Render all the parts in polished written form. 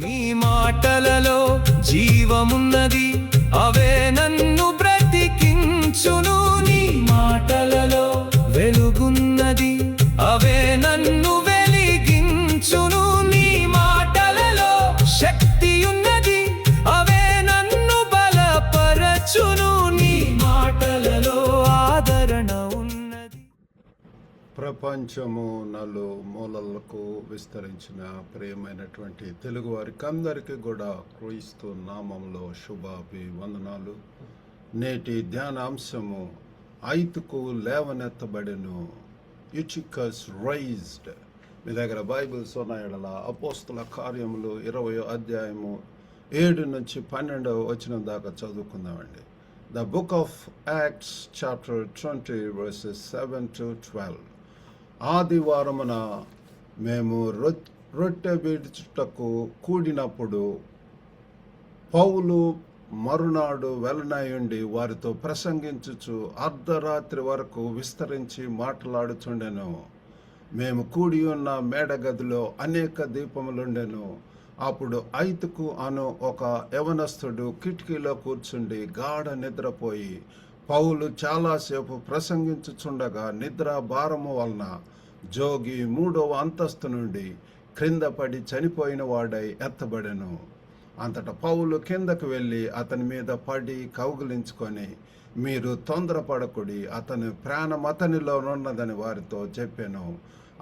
నీ మాటలలో జీవమున్నది, అవే నన్ను బ్రతికించును. నీ మాటలలో వెలుగున్నది, అవే నన్ను వెలిగించును. నీ మాటలలో శక్తియున్నది, అవే నన్ను బలపరచును. నీ మాటలలో ఆదరణ ఉన్నది. ప్రపంచము నలుమూలలకు విస్తరించిన ప్రియమైనటువంటి తెలుగు వారికి అందరికీ కూడా క్రీస్తు నామంలో శుభాభివందనాలు. నేటి ధ్యానాంశము ఐతుకు లేవనెత్తబడెను, యుచికస్ రైజ్డ్. మీ దగ్గర బైబిల్స్ ఉన్నాయడల అపోస్తుల కార్యములు 20వ అధ్యాయము 7 నుంచి 12వ వచనం దాకా చదువుకుందామండి. The book of Acts chapter 20 verses 7 to 12. ఆదివారమున మేము రొట్టె విడుచుటకు కూడినప్పుడు పౌలు మరునాడు వెలనాయుండి వారితో ప్రసంగించుచు అర్ధరాత్రి వరకు విస్తరించి మాట్లాడుచుండెను. మేము కూడి ఉన్న మేడగదిలో అనేక దీపములుండెను. అప్పుడు ఐతుకు అను ఒక యవనస్తుడు కిటికీలో కూర్చుండి గాఢ నిద్రపోయి, పౌలు చాలాసేపు ప్రసంగించుచుండగా నిద్ర భారము వలన జోగి 3వ అంతస్తు నుండి క్రింద పడి చనిపోయిన వాడై ఎత్తబడెను. అంతటా పౌలు కిందకు వెళ్ళి అతని మీద పడి కౌగిలించుకొని, మీరు తొందరపడకుడి, అతని ప్రాణం అతనిలోనున్నదని వారితో చెప్పాను.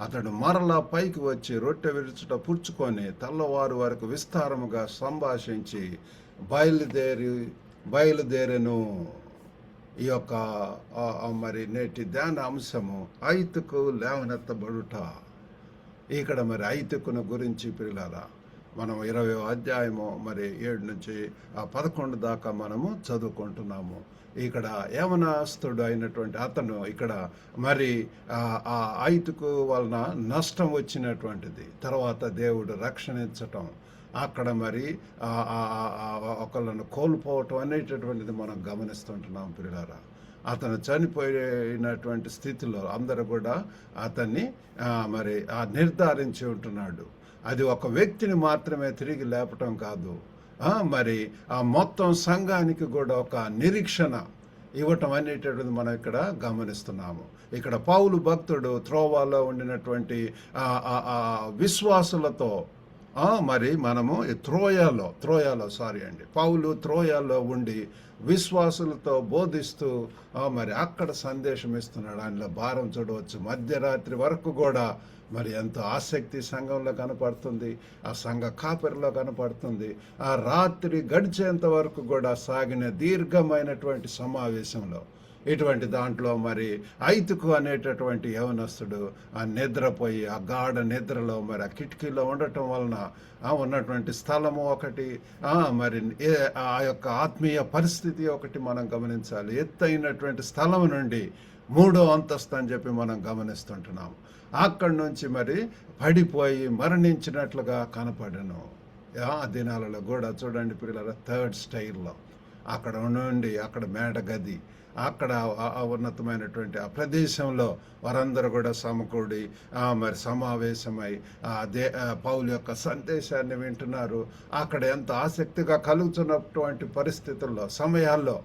అతడు మరలా పైకి వచ్చి రొట్టె విరుచుట పుచ్చుకొని తెల్లవారు వరకు విస్తారముగా సంభాషించి బయలుదేరెను. ఈ యొక్క మరి నేటి ధ్యాన అంశము ఐతుకు లేవనెత్తబడుట. ఇక్కడ మరి ఐతుకును గురించి పిల్లరా మనం 20వ అధ్యాయము మరి 7 నుంచి 11 దాకా మనము చదువుకుంటున్నాము. ఇక్కడ యవనస్తుడు అయినటువంటి అతను ఇక్కడ మరి ఆ ఐతుకు వలన నష్టం వచ్చినటువంటిది, తర్వాత దేవుడు రక్షణించటం, అక్కడ మరి ఒకళ్ళను కోల్పోవటం అనేటటువంటిది మనం గమనిస్తుంటున్నాం పిల్లరా. అతను చనిపోయినటువంటి స్థితిలో అందరూ కూడా అతన్ని మరి నిర్ధారించి ఉంటున్నాడు. అది ఒక వ్యక్తిని మాత్రమే తిరిగి లేపటం కాదు, మరి ఆ మొత్తం సంఘానికి కూడా ఒక నిరీక్షణ ఇవ్వటం అనేటటువంటిది మనం ఇక్కడ గమనిస్తున్నాము. ఇక్కడ పౌలు భక్తుడు త్రోవాలో ఉండినటువంటి విశ్వాసులతో మరి మనము పౌలు త్రోయాలో ఉండి విశ్వాసులతో బోధిస్తూ మరి అక్కడ సందేశం ఇస్తున్నాడు. ఆయనలో భారం చూడవచ్చు. మధ్యరాత్రి వరకు కూడా మరి ఎంతో ఆసక్తి సంఘంలో కనపడుతుంది, ఆ సంఘ కాపరిలో కనపడుతుంది. ఆ రాత్రి గడిచేంత వరకు కూడా సాగిన దీర్ఘమైనటువంటి సమావేశంలో ఇటువంటి దాంట్లో మరి ఐతుకు అనేటటువంటి యవనస్తుడు ఆ నిద్రపోయి ఆ గాఢ నిద్రలో మరి ఆ కిటికీలో ఉండటం వలన ఉన్నటువంటి స్థలము ఒకటి, మరి ఆ యొక్క ఆత్మీయ పరిస్థితి ఒకటి మనం గమనించాలి. ఎత్తైనటువంటి స్థలం నుండి 3వ అంతస్తు అని చెప్పి మనం గమనిస్తుంటున్నాం. అక్కడి నుంచి మరి పడిపోయి మరణించినట్లుగా కనపడను. ఆ దినాలలో కూడా చూడండి పిల్లల 3rd స్టైల్లో అక్కడ నుండి అక్కడ మేడగది, అక్కడ ఉన్నతమైనటువంటి ఆ ప్రదేశంలో వారందరూ కూడా సమకూడి మరి సమావేశమై పౌలు యొక్క సందేశాన్ని వింటున్నారు. అక్కడ ఎంత ఆసక్తిగా కలుగుతున్నటువంటి పరిస్థితుల్లో సమయాల్లో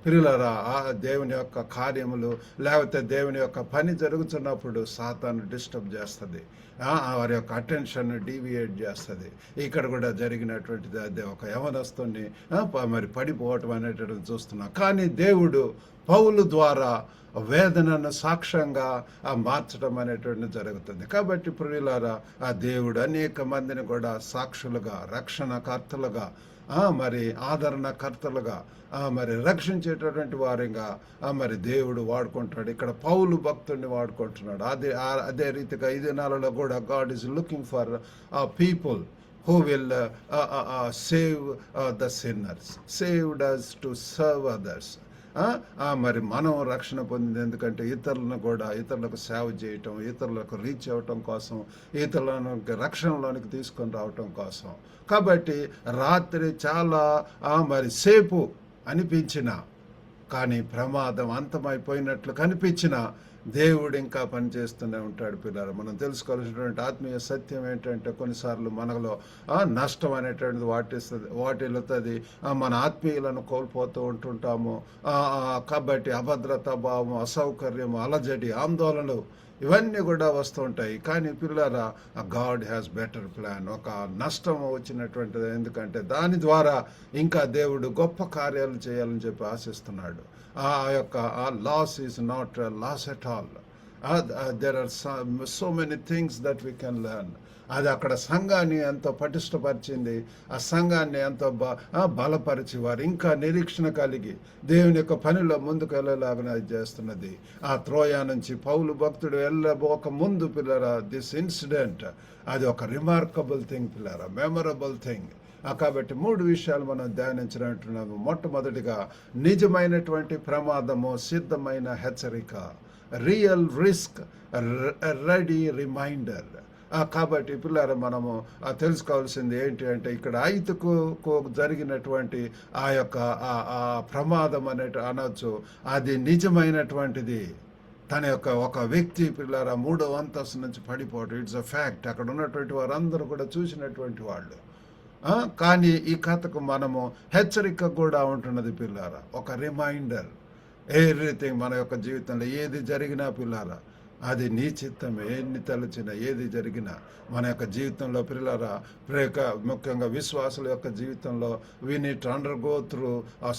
పిల్లరా ఆ దేవుని యొక్క కార్యములు లేకపోతే దేవుని యొక్క పని జరుగుతున్నప్పుడు సాతాను డిస్టర్బ్ చేస్తుంది, వారి యొక్క అటెన్షన్ డీవియేట్ చేస్తుంది. ఇక్కడ కూడా జరిగినటువంటిది అదే, ఒక యవనస్తుని మరి పడిపోవటం అనేటువంటిది చూస్తున్నాం. కానీ దేవుడు పౌలు ద్వారా వేదనను సాక్ష్యంగా మార్చడం అనేటువంటిది జరుగుతుంది. కాబట్టి ప్రియులారా ఆ దేవుడు అనేక మందిని కూడా సాక్షులుగా, రక్షణకర్తలుగా, మరి ఆదరణకర్తలుగా, మరి రక్షించేటటువంటి వారిగా మరి దేవుడు వాడుకుంటాడు. ఇక్కడ పౌలు భక్తుడిని వాడుకుంటున్నాడు. అదే రీతిగా ఈ దినాలలో కూడా God is looking for people who will save the sinners, saved us to serve others. మరి మనం రక్షణ పొందింది ఎందుకంటే ఇతరులకు సేవ చేయటం, ఇతరులకు రీచ్ అవ్వటం కోసం, ఇతరులను రక్షణలోనికి తీసుకొని రావటం కోసం. కాబట్టి రాత్రి చాలా మరి సేపు అనిపించిన, కానీ ప్రమాదం అంతమైపోయినట్లు కనిపించిన దేవుడు ఇంకా పనిచేస్తూనే ఉంటాడు పిల్లలు. మనం తెలుసుకోవాల్సినటువంటి ఆత్మీయ సత్యం ఏంటంటే కొన్నిసార్లు మనలో నష్టం అనేటువంటిది వాటిల్లుతుంది. మన ఆత్మీయులను కోల్పోతూ ఉంటుంటాము. కాబట్టి అభద్రతా భావం, అసౌకర్యం, అలజడి, ఆందోళనలు ఇవన్నీ కూడా వస్తూ ఉంటాయి. కానీ పిల్లరా, గాడ్ హ్యాస్ బెటర్ ప్లాన్. ఒక నష్టం వచ్చినటువంటిది, ఎందుకంటే దాని ద్వారా ఇంకా దేవుడు గొప్ప కార్యాలు చేయాలని చెప్పి ఆశిస్తున్నాడు. ఆ యొక్క loss is not loss at all. There are so many things that we can learn. అది అక్కడ సంఘాన్ని ఎంతో పటిష్టపరిచింది. ఆ సంఘాన్ని ఎంతో బలపరిచి వారు ఇంకా నిరీక్షణ కలిగి దేవుని యొక్క పనిలో ముందుకు వెళ్ళేలాగా అది చేస్తున్నది. ఆ త్రోయా నుంచి పౌలు భక్తుడు వెళ్ళబోక ముందు పిల్లరా, దిస్ ఇన్సిడెంట్ అది ఒక రిమార్కబుల్ థింగ్ పిల్లరా, మెమరబుల్ థింగ్. కాబట్టి 3 విషయాలు మనం ధ్యానించినట్టున్నాము. మొట్టమొదటిగా నిజమైనటువంటి ప్రమాదము, సిద్ధమైన హెచ్చరిక, రియల్ రిస్క్, రెడీ రిమైండర్. కాబట్టి పిల్లలు మనము తెలుసుకోవాల్సింది ఏంటి అంటే, ఇక్కడ ఐతుకు జరిగినటువంటి ఆ యొక్క ప్రమాదం అనొచ్చు, అది నిజమైనటువంటిది. తన యొక్క ఒక వ్యక్తి పిల్లల 3వ అంతస్తు నుంచి పడిపోవటం, ఇట్స్ అ ఫ్యాక్ట్. అక్కడ ఉన్నటువంటి వారందరూ కూడా చూసినటువంటి వాళ్ళు. కానీ ఈ కథకు మనము హెచ్చరిక కూడా ఉంటున్నది పిల్లారా, ఒక రిమైండర్. ఎవ్రీథింగ్ మన యొక్క జీవితంలో ఏది జరిగినా పిల్లారా, అది నీ చిత్తమే. ఎన్ని తలచినా ఏది జరిగినా మన యొక్క జీవితంలో పిల్లరా, ముఖ్యంగా విశ్వాసుల యొక్క జీవితంలో we need to undergo through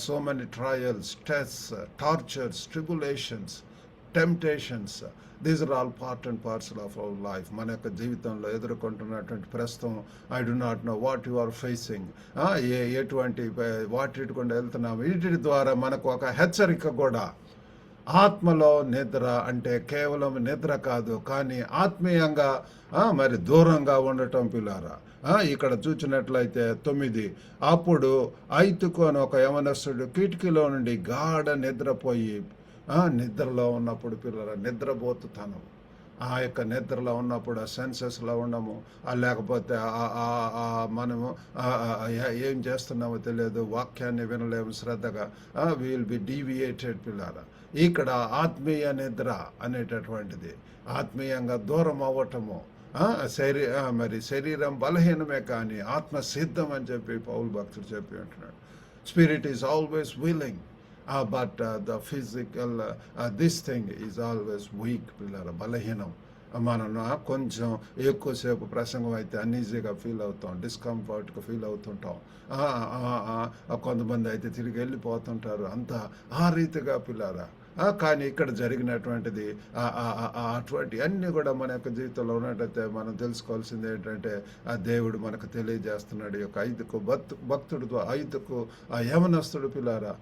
so many trials, tests, tortures, tribulations, temptations. These are all part and parcel of our life. మన యొక్క జీవితంలో ఎదుర్కొంటున్నటువంటి ప్రస్తుతం, I do not know what you are facing, ఎటువంటి వాటి గుండా వెళ్తున్నాము. వీటి ద్వారా మనకు ఒక హెచ్చరిక కూడా. ఆత్మలో నిద్ర అంటే కేవలం నిద్ర కాదు, కానీ ఆత్మీయంగా మరి దూరంగా ఉండటం పిల్లారా. ఇక్కడ చూసినట్లయితే 9, అప్పుడు ఐతుకు అని ఒక యవనస్తుడు కిటికీలో నుండి గాఢ నిద్రపోయి, నిద్రలో ఉన్నప్పుడు పిల్లల నిద్రపోతుతనం, ఆ యొక్క నిద్రలో ఉన్నప్పుడు ఆ సెన్సెస్లో ఉండము, లేకపోతే మనము ఏం చేస్తున్నామో తెలియదు, వాక్యాన్ని వినలేము శ్రద్ధగా, విల్ బి డీవియేటెడ్ పిల్లారా. ఇక్కడ ఆత్మీయ నిద్ర అనేటటువంటిది, ఆత్మీయంగా దూరం అవ్వటము. మరి శరీరం బలహీనమే కానీ ఆత్మ సిద్ధం అని చెప్పి పౌలు భక్తుడు చెప్పి ఉంటున్నాడు. Spirit is always willing, but the physical this thing is always week పిల్లల, బలహీనం. మనం కొంచెం ఎక్కువసేపు ప్రసంగం అయితే అన్ఈజీగా ఫీల్ అవుతాం, డిస్కంఫర్ట్గా ఫీల్ అవుతుంటాం. కొంతమంది అయితే తిరిగి వెళ్ళిపోతుంటారు. అంతా ఆ రీతిగా పిల్లారా. కానీ ఇక్కడ జరిగినటువంటిది అటువంటి అన్నీ కూడా మన యొక్క జీవితంలో ఉన్నట్టయితే మనం తెలుసుకోవాల్సింది ఏంటంటే, ఆ దేవుడు మనకు తెలియజేస్తున్నాడు. ఈ యొక్క భక్తుడు ఐదుకు ఆ యవనస్తుడు పిల్లారా,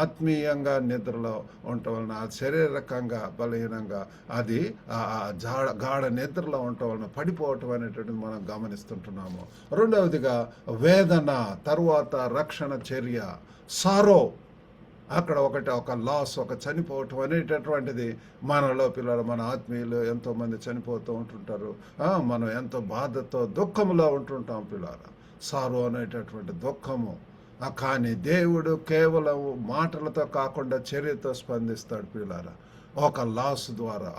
ఆత్మీయంగా నిద్రలో ఉండటం వలన, శారీరకంగా బలహీనంగా, అది గాఢ నిద్రలో ఉండటం వలన పడిపోవటం అనేటువంటిది మనం గమనిస్తుంటున్నాము. రెండవదిగా వేదన, తర్వాత రక్షణ చర్య, సారో. అక్కడ ఒక లాస్, ఒక చనిపోవటం అనేటటువంటిది మనలో పిల్లలు, మన ఆత్మీయులు ఎంతోమంది చనిపోతూ ఉంటుంటారు. మనం ఎంతో బాధతో దుఃఖంలో ఉంటుంటాం పిల్లలు. సారో అనేటటువంటి దుఃఖము. కానీ దేవుడు కేవలం మాటలతో కాకుండా చర్యతో స్పందిస్తాడు పిల్లలు. ఒక లాస్ ద్వారా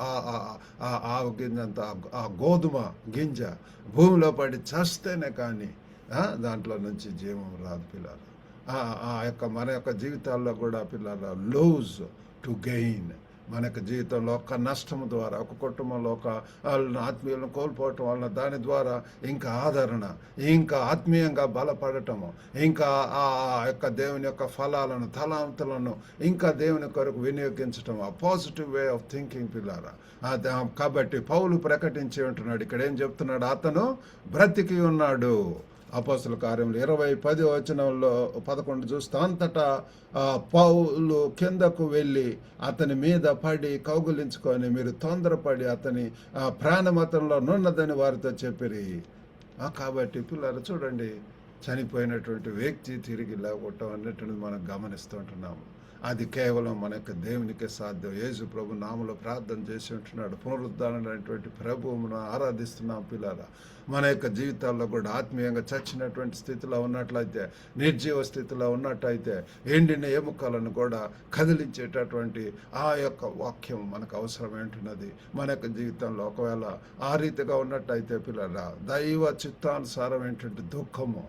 ఆవు గింజంత, ఆ గోధుమ గింజ భూమిలో పడి చస్తేనే కానీ దాంట్లో నుంచి జీవం రాదు పిల్లలు. మన యొక్క జీవితాల్లో కూడా పిల్లల లూజ్ టు గెయిన్. మన యొక్క జీవితంలో ఒక నష్టం ద్వారా, ఒక కుటుంబంలో ఒక ఆత్మీయులను కోల్పోవటం వలన, దాని ద్వారా ఇంకా ఆదరణ, ఇంకా ఆత్మీయంగా బలపడటము, ఇంకా ఆ యొక్క దేవుని యొక్క ఫలాలను, తలాంతులను ఇంకా దేవుని కొరకు వినియోగించటం, ఆ పాజిటివ్ వే ఆఫ్ థింకింగ్ పిల్లారా. కాబట్టి పౌలు ప్రకటించి ఉంటున్నాడు. ఇక్కడ ఏం చెప్తున్నాడు? అతను బ్రతికి ఉన్నాడు. అపోస్తల కార్యములు 20:10 చూస్తే, అంతటా పౌలు కిందకు వెళ్ళి అతని మీద పడి కౌగులించుకొని, మీరు తొందరపడి అతని ప్రాణమతంలో నున్నదని వారితో చెప్పిరి. కాబట్టి పిల్లలు చూడండి, చనిపోయినటువంటి వ్యక్తి తిరిగి లేవటం అన్నటువంటిది మనం గమనిస్తుంటున్నాము. అది కేవలం మన యొక్క దేవునికే సాధ్యం. యేసు ప్రభు నామములో ప్రార్థన చేసి ఉంటున్నాడు. పునరుద్ధరణమైనటువంటి ప్రభువును ఆరాధిస్తున్నాం పిల్లరా. మన యొక్క జీవితాల్లో కూడా ఆత్మీయంగా చచ్చినటువంటి స్థితిలో ఉన్నట్లయితే, నిర్జీవ స్థితిలో ఉన్నట్టయితే, ఎండిన ఎముకలను కూడా కదిలించేటటువంటి ఆ యొక్క వాక్యం మనకు అవసరమేంటున్నది మన యొక్క జీవితంలో. ఒకవేళ ఆ రీతిగా ఉన్నట్టయితే పిల్లరా, దైవ చిత్తానుసారం ఏంటంటే దుఃఖము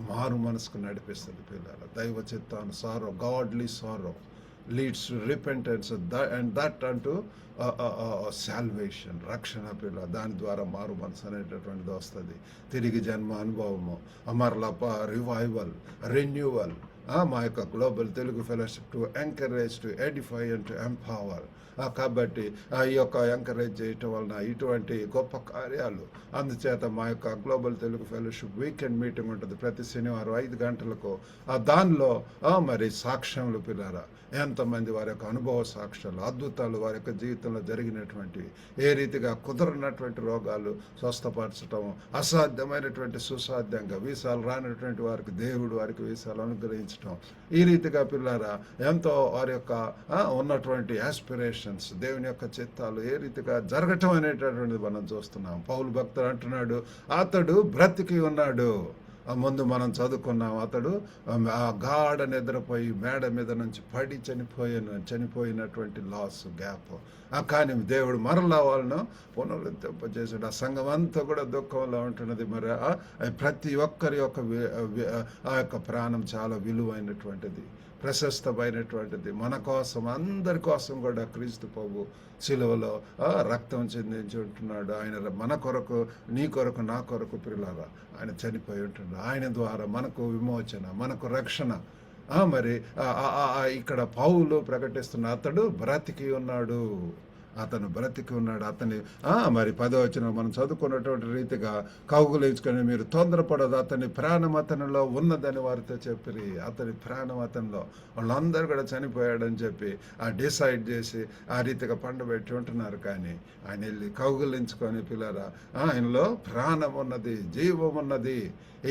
మారు మనసుకు నడిపిస్తుంది పిల్లరా. దైవ చిత్తానుసారం, godly sorrow leads to repentance and that అంటూ సాల్వేషన్, రక్షణ పిల్ల. దాని ద్వారా మారు మనసు అనేటటువంటిది వస్తుంది. తిరిగి జన్మ అనుభవము, అమర్లప రివైవల్, రెన్యూవల్. మా యొక్క global Telugu fellowship to encourage, to Edify and to empower. కాబట్టి ఈ యొక్క ఎంకరేజ్ చేయటం వలన ఇటువంటి గొప్ప కార్యాలు. అందుచేత మా యొక్క global Telugu fellowship weekend meeting ఉంటుంది ప్రతి శనివారం 5 గంటలకు. దానిలో మరి సాక్ష్యములు పిల్లరా, ఎంతమంది వారి యొక్క అనుభవ సాక్ష్యాలు, అద్భుతాలు వారి యొక్క జీవితంలో జరిగినటువంటివి, ఏ రీతిగా కుదరనటువంటి రోగాలు స్వస్థపరచటం, అసాధ్యమైనటువంటి సుసాధ్యంగా, వీసాలు రానటువంటి వారికి దేవుడు వారికి వీసాలు అనుగ్రహించటం, ఈ రీతిగా పిల్లరా ఎంతో వారి యొక్క ఉన్నటువంటి ఆస్పిరేషన్స్, దేవుని యొక్క చిత్తాలు ఏ రీతిగా జరగటం అనేటటువంటిది మనం చూస్తున్నాం. పౌలు భక్తుడు అంటున్నాడు, అతడు బ్రతికి ఉన్నాడు. ముందు మనం చదువుకున్నాం, అతడు ఆ గాఢ నిద్రపోయి మేడ మీద నుంచి పడి చనిపోయినటువంటి లాస్ గ్యాప్. కానీ దేవుడు మరలా వాళ్ళను పునరుద్ధరింపజేసాడు. ఆ సంఘం అంతా కూడా దుఃఖంలో ఉంటున్నది. మరి ప్రతి ఒక్కరి యొక్క ఆ యొక్క ప్రాణం చాలా విలువైనటువంటిది, ప్రశస్తమైనటువంటిది. మన కోసం, అందరి కోసం కూడా క్రీస్తు ప్రభు శిలువలో రక్తం చెందించి ఉంటున్నాడు. ఆయన మన కొరకు, నీ కొరకు, నా కొరకు పిల్లరా ఆయన చనిపోయి ఉంటున్నాడు. ఆయన ద్వారా మనకు విమోచన, మనకు రక్షణ. మరి ఇక్కడ పౌలు ప్రకటిస్తున్న అతడు బ్రతికి ఉన్నాడు, అతను బ్రతికి ఉన్నాడు. అతని మరి 10వ వచనం మనం చదువుకున్నటువంటి రీతిగా కౌగులించుకొని మీరు తొందరపడదు, అతని ప్రాణం అతనిలో ఉన్నదని వారితో చెప్పిరి. అతని ప్రాణం అతనిలో, వాళ్ళందరూ కూడా చనిపోయాడని చెప్పి డిసైడ్ చేసి ఆ రీతిగా పండబెట్టి ఉంటున్నారు. కానీ ఆయన వెళ్ళి కౌగులించుకొని పిల్లరా, ఆయనలో ఉన్నది, జీవం ఉన్నది.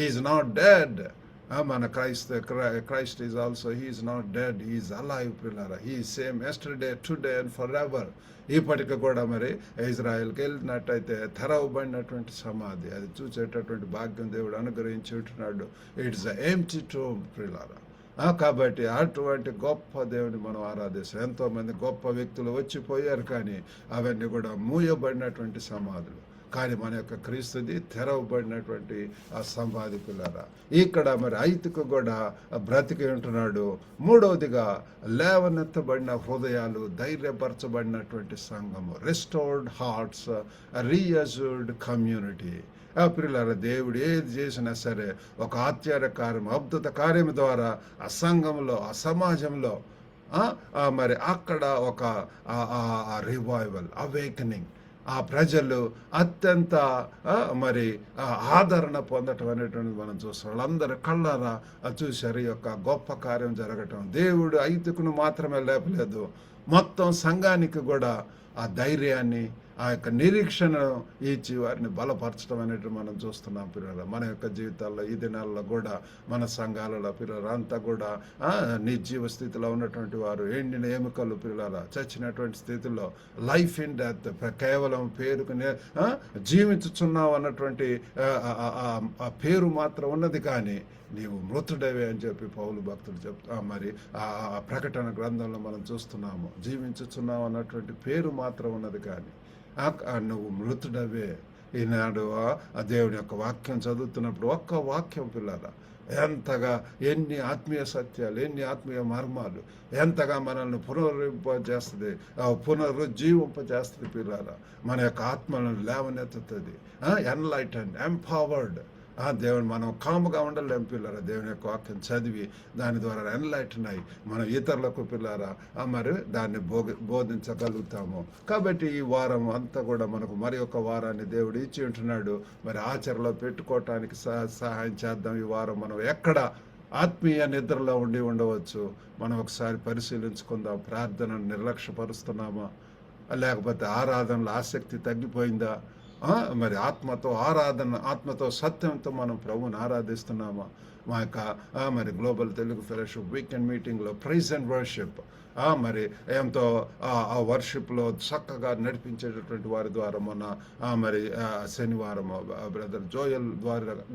Is not dead. మన Christ is also, he is not dead, he is alive పిల్లరా. He is same yesterday, today and for ever. ఇప్పటికి కూడా మరి ఇజ్రాయెల్కి వెళ్ళినట్టయితే తెరవబడినటువంటి సమాధి, అది చూసేటటువంటి భాగ్యం దేవుడు అనుగ్రహించి ఉంటున్నాడు. ఇట్స్ ఎంప్టీ టోమ్ పిల్లరా. కాబట్టి అటువంటి గొప్ప దేవుని మనం ఆరాధిస్తాం. ఎంతోమంది గొప్ప వ్యక్తులు వచ్చిపోయారు, కానీ అవన్నీ కూడా మూయబడినటువంటి సమాధులు. కానీ మన యొక్క క్రీస్తుది తెరవబడినటువంటి ఆ సమాధి పిల్లరా. ఇక్కడ మరి ఐతుకు కూడా బ్రతికి ఉంటున్నాడు. మూడవదిగా లేవనెత్తబడిన హృదయాలు, ధైర్యపరచబడినటువంటి సంఘము, రెస్టోర్డ్ హార్ట్స్, రీఅజ్యూర్డ్ కమ్యూనిటీ. పిల్లల దేవుడు ఏది చేసినా సరే ఒక ఆశ్చర్యకార్యం, అద్భుత కార్యం ద్వారా ఆ సంఘంలో, ఆ సమాజంలో మరి అక్కడ ఒక రివైవల్, అవేకనింగ్, ఆ ప్రజలు అత్యంత మరి ఆదరణ పొందటం అనేటువంటిది మనం చూస్తాం. వాళ్ళందరూ కళ్ళారా చూశారు ఈ యొక్క గొప్ప కార్యం జరగటం. దేవుడు ఐతుకును మాత్రమే లేపలేదు, మొత్తం సంఘానికి కూడా ఆ ధైర్యాన్ని, ఆ యొక్క నిరీక్షణను ఇచ్చి వారిని బలపరచడం అనేది మనం చూస్తున్నాం పిల్లలు. మన యొక్క జీవితాల్లో ఈ దినాల్లో కూడా మన సంఘాలలో పిల్లలు అంతా కూడా నిర్జీవ స్థితిలో ఉన్నటువంటి వారు, ఎండిన ఎముకలు పిల్లల, చచ్చినటువంటి స్థితిలో, లైఫ్ ఇన్ డెత్, కేవలం పేరుకు జీవించుచున్నావు అన్నటువంటి పేరు మాత్రం ఉన్నది, కానీ నీవు మృతుడవే అని చెప్పి పౌలు భక్తుడు చెప్తా. మరి ఆ ప్రకటన గ్రంథంలో మనం చూస్తున్నాము, జీవించుచున్నావు అన్నటువంటి పేరు మాత్రం ఉన్నది, కానీ నువ్వు మృతుడవే. ఈనాడు ఆ దేవుని యొక్క వాక్యం చదువుతున్నప్పుడు ఒక్క వాక్యం పిల్లరా ఎంతగా, ఎన్ని ఆత్మీయ సత్యాలు, ఎన్ని ఆత్మీయ మర్మాలు, ఎంతగా మనల్ని పునరుద్ధరింపజేస్తుంది, పునరుజ్జీవింపజేస్తుంది పిల్లరా. మన యొక్క ఆత్మలను లేవనెత్తుతుంది, ఎన్లైటెండ్, ఎంపవర్డ్. దేవుని మనం కాముగా ఉండలేం పిల్లరా. దేవుని యొక్క వాక్యం చదివి దాని ద్వారా ఎన్లైటన్ అయ్యి మనం ఇతరులకు పిల్లరా మరి దాన్ని బోధించగలుగుతాము. కాబట్టి ఈ వారం అంతా కూడా మనకు మరి ఒక వారాన్ని దేవుడు ఇచ్చి ఉంటున్నాడు. మరి ఆచరణలో పెట్టుకోవటానికి సహాయం చేద్దాం. ఈ వారం మనం ఎక్కడ ఆత్మీయ నిద్రలో ఉండవచ్చు మనం ఒకసారి పరిశీలించుకుందాం. ప్రార్థనను నిర్లక్ష్యపరుస్తున్నామా, లేకపోతే ఆరాధనలో ఆసక్తి తగ్గిపోయిందా, మరి ఆత్మతో ఆరాధన, ఆత్మతో సత్యంతో మనం ప్రభువుని ఆరాధిస్తున్నామా? మా యొక్క మరి గ్లోబల్ తెలుగు ఫెలోషిప్ వీకెండ్ మీటింగ్లో ప్రైజ్ అండ్ వర్షిప్ మరి ఎంతో ఆ వర్షిప్లో చక్కగా నడిపించేటటువంటి వారి ద్వారా మొన్న మరి శనివారం బ్రదర్ జోయల్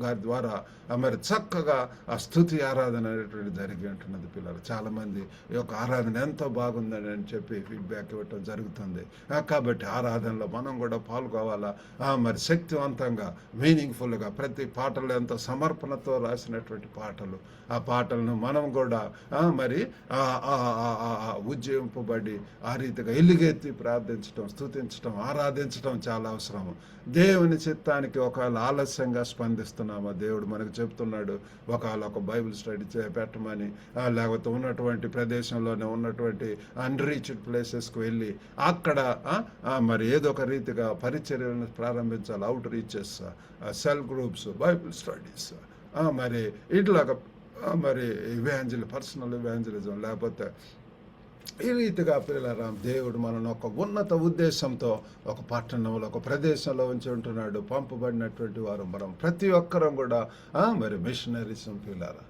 గారి ద్వారా మరి చక్కగా ఆ స్థుతి ఆరాధన అనేటువంటి జరిగి ఉంటున్నది పిల్లలు. చాలామంది ఈ యొక్క ఆరాధన ఎంతో బాగుందని అని చెప్పి ఫీడ్బ్యాక్ ఇవ్వటం జరుగుతుంది. కాబట్టి ఆరాధనలో మనం కూడా పాల్గొవాలా. మరి శక్తివంతంగా మీనింగ్ఫుల్గా ప్రతి పాటలు ఎంతో సమర్పణతో రాసినటువంటి పాటలు, ఆ పాటలను మనం కూడా మరి ఉజ్జయింపబడి ఆ రీతిగా ఎలుగెత్తి ప్రార్థించడం, స్తుతించడం, ఆరాధించడం చాలా అవసరము. దేవుని చిత్తానికి ఒకవేళ ఆలస్యంగా స్పందిస్తున్నామా? దేవుడు మనకు చెప్తున్నాడు, ఒకవేళ ఒక బైబిల్ స్టడీ పెట్టమని, లేకపోతే ఉన్నటువంటి ప్రదేశంలోనే ఉన్నటువంటి అన్రీచ్డ్ ప్లేసెస్కి వెళ్ళి అక్కడ మరి ఏదో ఒక రీతిగా పరిచర్యలను ప్రారంభించాలి. Out reaches, cell groups, Bible studies, మరి ఇట్లాగా మరి పర్సనల్ ఇవాంజలిజం, లేకపోతే ఈ రీతిగా పిల్లరా దేవుడు మనను ఒక ఉన్నత ఉద్దేశంతో ఒక పట్టణంలో, ఒక ప్రదేశంలో ఉంచి ఉంటున్నాడు. పంపబడినటువంటి వారు మనం ప్రతి ఒక్కరం కూడా మరి మిషనరీస్ పిల్లరా.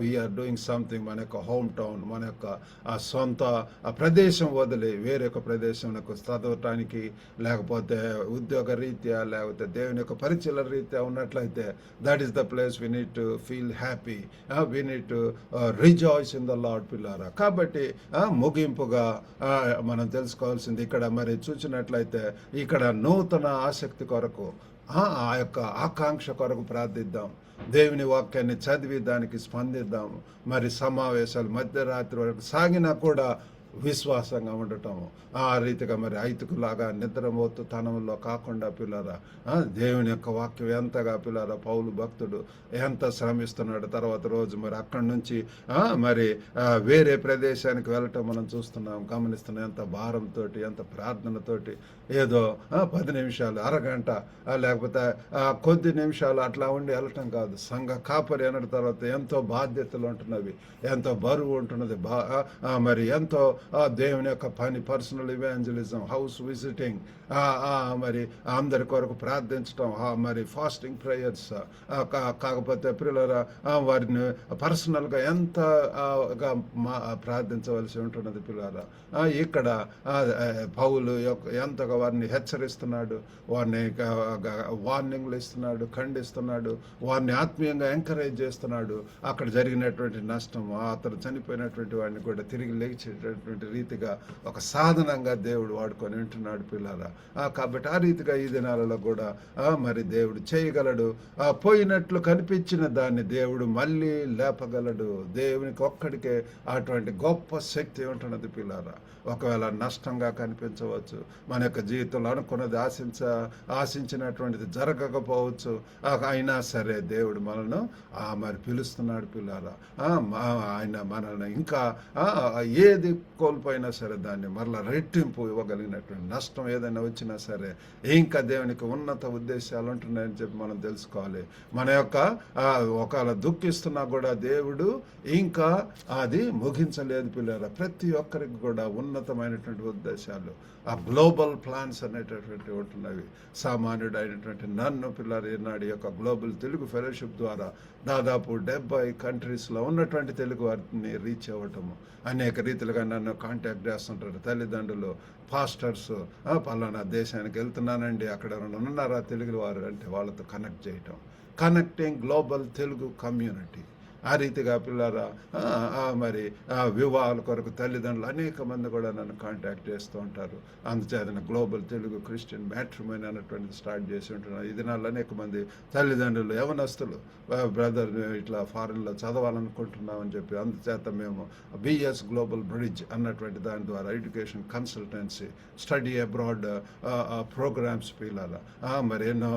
We are doing something. మన యొక్క హోమ్ టౌన్, మన యొక్క ఆ సొంత ఆ ప్రదేశం వదిలి వేరొక ప్రదేశంలో చదవటానికి, లేకపోతే ఉద్యోగ రీత్యా, లేకపోతే దేవుని యొక్క పరిచయ రీత్యా ఉన్నట్లయితే that is the place we need to feel happy, we need to rejoice in the lord పిల్లారా. కాబట్టి ముగింపుగా మనం తెలుసుకోవాల్సింది ఇక్కడ మరి చూసినట్లయితే ఇక్కడ నూతన ఆసక్తి కొరకు, ఆ యొక్క ఆకాంక్ష కొరకు ప్రార్థిద్దాం. దేవుని వాక్యాన్ని చదివి దానికి స్పందిద్దాము. మరి సమావేశాలు మధ్యరాత్రి వరకు సాగినా కూడా విశ్వాసంగా ఉండటము, ఆ రీతిగా మరి ఐతుకులాగా నిద్రమోతు తనంలో కాకుండా పిల్లరా దేవుని యొక్క వాక్యం ఎంతగా పిల్లరా పౌలు భక్తుడు ఎంత శ్రమిస్తున్నాడు. తర్వాత రోజు మరి అక్కడి నుంచి మరి వేరే ప్రదేశానికి వెళ్ళటం మనం చూస్తున్నాం, గమనిస్తున్నాం. ఎంత భారంతో, ఎంత ప్రార్థనతోటి, ఏదో 10 నిమిషాలు, అరగంట, లేకపోతే కొద్ది నిమిషాలు అట్లా ఉండి వెళ్ళటం కాదు. సంఘ కాపరి అన్న తర్వాత ఎంతో బాధ్యతలు ఉంటున్నవి, ఎంతో బరువు ఉంటున్నది. మరి ఎంతో దేవుని యొక్క పని, పర్సనల్ ఇవాంజలిజం, హౌస్ విజిటింగ్, మరి అందరి కొరకు ప్రార్థించడం, మరి ఫాస్టింగ్ ప్రేయర్స్, కాకపోతే పిల్లల వారిని పర్సనల్గా ఎంతగా ప్రార్థించవలసి ఉంటున్నది పిల్లల. ఇక్కడ పౌలు ఎంతగా వారిని హెచ్చరిస్తున్నాడు, వారిని వార్నింగ్లు ఇస్తున్నాడు, ఖండిస్తున్నాడు, వారిని ఆత్మీయంగా ఎంకరేజ్ చేస్తున్నాడు. అక్కడ జరిగినటువంటి నష్టం, అతను చనిపోయినటువంటి వాడిని కూడా తిరిగి లేచేటటువంటి రీతిగా ఒక సాధనంగా దేవుడు వాడుకొని ఉంటున్నాడు పిల్లరా. కాబట్టి ఆ రీతిగా ఈ దినాలలో కూడా మరి దేవుడు చేయగలడు. పోయినట్లు కనిపించిన దాన్ని దేవుడు మళ్ళీ లేపగలడు. దేవునికి ఒక్కడికే అటువంటి గొప్ప శక్తి ఉంటున్నది పిల్లరా. ఒకవేళ నష్టంగా కనిపించవచ్చు, మన యొక్క జీవితంలో అనుకున్నది ఆశించినటువంటిది జరగకపోవచ్చు, అయినా సరే దేవుడు మనల్ని మరి పిలుస్తున్నాడు పిల్లారా. ఆయన మనల్ని ఇంకా ఏది కోల్పోయినా సరే దాన్ని మరలా రెట్టింపు ఇవ్వగలిగినటువంటి, నష్టం ఏదైనా వచ్చినా సరే ఇంకా దేవునికి ఉన్నత ఉద్దేశాలు ఉంటున్నాయని చెప్పి మనం తెలుసుకోవాలి. మన యొక్క ఒకవేళ దుఃఖిస్తున్నా కూడా దేవుడు ఇంకా అది ముగించలేదు పిల్లారా. ప్రతి ఒక్కరికి కూడా ఉన్నతమైనటువంటి ఉద్దేశాలు, ఆ గ్లోబల్ ప్లాన్స్ అనేటటువంటి ఉంటున్నవి. సామాన్యుడు అయినటువంటి నన్ను పిల్లలు ఈనాడు యొక్క గ్లోబల్ తెలుగు ఫెలోషిప్ ద్వారా దాదాపు 70 కంట్రీస్లో ఉన్నటువంటి తెలుగు వారిని రీచ్ అవ్వటము, అనేక రీతిలుగా నన్ను కాంటాక్ట్ చేస్తుంటారు తల్లిదండ్రులు, పాస్టర్స్. పలానా దేశానికి వెళ్తున్నానండి, అక్కడ ఉన్నారా తెలుగు వారు అంటే వాళ్ళతో కనెక్ట్ చేయటం, కనెక్టింగ్ గ్లోబల్ తెలుగు కమ్యూనిటీ. ఆ రీతిగా పిల్లరా మరి వివాహాల కొరకు తల్లిదండ్రులు అనేక మంది కూడా నన్ను కాంటాక్ట్ చేస్తూ ఉంటారు. అందుచేత గ్లోబల్ తెలుగు క్రిస్టియన్ మ్యాట్రిమోనీ అనేటువంటిది స్టార్ట్ చేసి ఉంటున్నారు. ఈ దినాల్లో అనేక మంది తల్లిదండ్రులు, యవనస్తులు, బ్రదర్ ఇట్లా ఫారెన్లో చదవాలనుకుంటున్నామని చెప్పి, అందుచేత మేము బిఎస్ గ్లోబల్ బ్రిడ్జ్ అన్నటువంటి దాని ద్వారా education consultancy, study abroad programs పిల్లల మరి ఎన్నో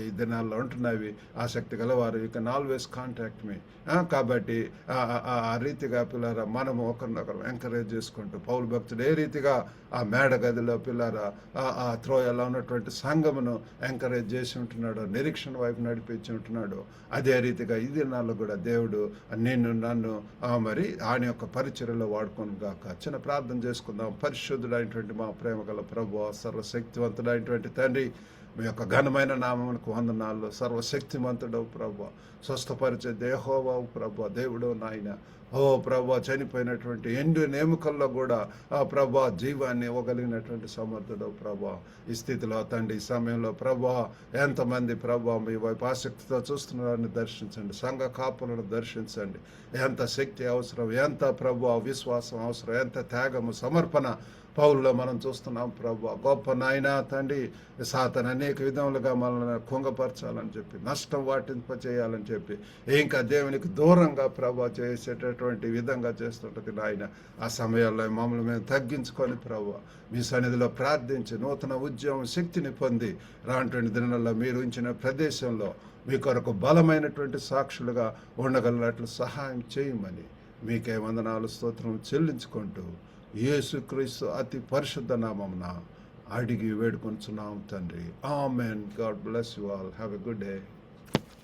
ఈ దినాల్లో ఉంటున్నవి. ఆసక్తి గలవారు you can always contact me. కాబట్టి ఆ రీతిగా పిల్లరా మనము ఒకరినొకరు ఎంకరేజ్ చేసుకుంటూ, పౌలు భక్తుడు ఏ రీతిగా ఆ మేడ గదిలో పిల్లరా ఆ త్రోయలో ఉన్నటువంటి సంఘమును ఎంకరేజ్ చేసి ఉంటున్నాడు, నిరీక్షణ వైపు నడిపించి ఉంటున్నాడు, అదే రీతిగా ఈ దినాల్లో కూడా దేవుడు నన్ను మరి ఆయన యొక్క పరిచర్యలో వాడుకొని గాక. చిన్న ప్రార్థన చేసుకుందాం. పరిశుద్ధుడైనటువంటి మా ప్రేమ గల ప్రభువా, సర్వశక్తివంతుడైనటువంటి తండ్రి, మీ యొక్క ఘనమైన నామమునకు వందనాలు. సర్వశక్తిమంతుడవు ప్రభా, స్వస్థపరిచే దేహోవావు ప్రభా, దేవుడు నాయన. ఓ ప్రభా, చనిపోయినటువంటి ఎండు నేముకల్లో కూడా ఆ ప్రభా జీవాన్ని ఇవ్వగలిగినటువంటి సమర్థుడవు ప్రభా. ఈ స్థితిలో తండ్రి, ఈ సమయంలో ప్రభా ఎంతమంది ప్రభా మీ వైపు ఆసక్తితో చూస్తున్నారని దర్శించండి. సంఘ కాపులను దర్శించండి. ఎంత శక్తి అవసరం, ఎంత ప్రభా విశ్వాసం అవసరం, ఎంత త్యాగము సమర్పణ పౌల్లో మనం చూస్తున్నాం ప్రభా. గొప్ప నాయన తండ్రి, సాతాను అనేక విధములుగా మనల్ని కుంగపరచాలని చెప్పి, నష్టం వాటింపచేయాలని చెప్పి, ఇంకా దేవునికి దూరంగా ప్రభా చేసేటటువంటి విధంగా చేస్తుంటుంది నాయన. ఆ సమయాల్లో మమ్మల్ని మేము తగ్గించుకొని ప్రభా మీ సన్నిధిలో ప్రార్థించి నూతన ఉద్యమం శక్తిని పొంది రానటువంటి దినాల్లో మీరు ఉంచిన ప్రదేశంలో మీ కొరకు బలమైనటువంటి సాక్షులుగా ఉండగలిగినట్లు సహాయం చేయమని మీకే వందనాలు స్తోత్రం చెల్లించుకుంటూ యేసుక్రీస్తు అతి పరిశుద్ధ నామమున అడిగి వేడుకొంచున్నాం తండ్రి. Amen. God bless you all. Have a good day.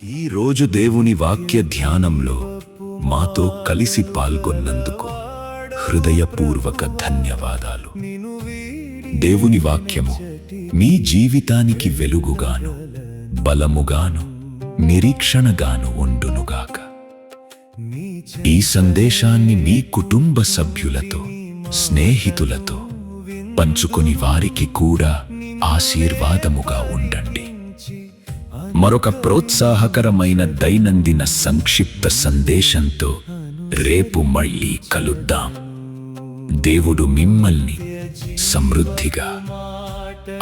ఈ రోజు దేవుని వాక్య ధ్యానంలో మాతో కలిసి పాల్గొన్నందుకు హృదయపూర్వక ధన్యవాదాలు. దేవుని వాక్యము మీ జీవితానికి వెలుగుగాను, బలముగాను, నిరీక్షణగాను ఉండునుగాక. ఈ సందేశాన్ని మీ కుటుంబ సభ్యులతో, స్నేహితులతో పంచుకొని వారికి కూడా ఆశీర్వాదముగా ఉండండి. మరొక ప్రోత్సాహకరమైన దైనందిన సంక్షిప్త సందేశంతో రేపు మళ్ళీ కలుద్దాం. దేవుడు మిమ్మల్ని సమృద్ధిగా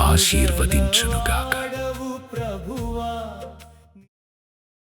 ఆశీర్వదించునుగా.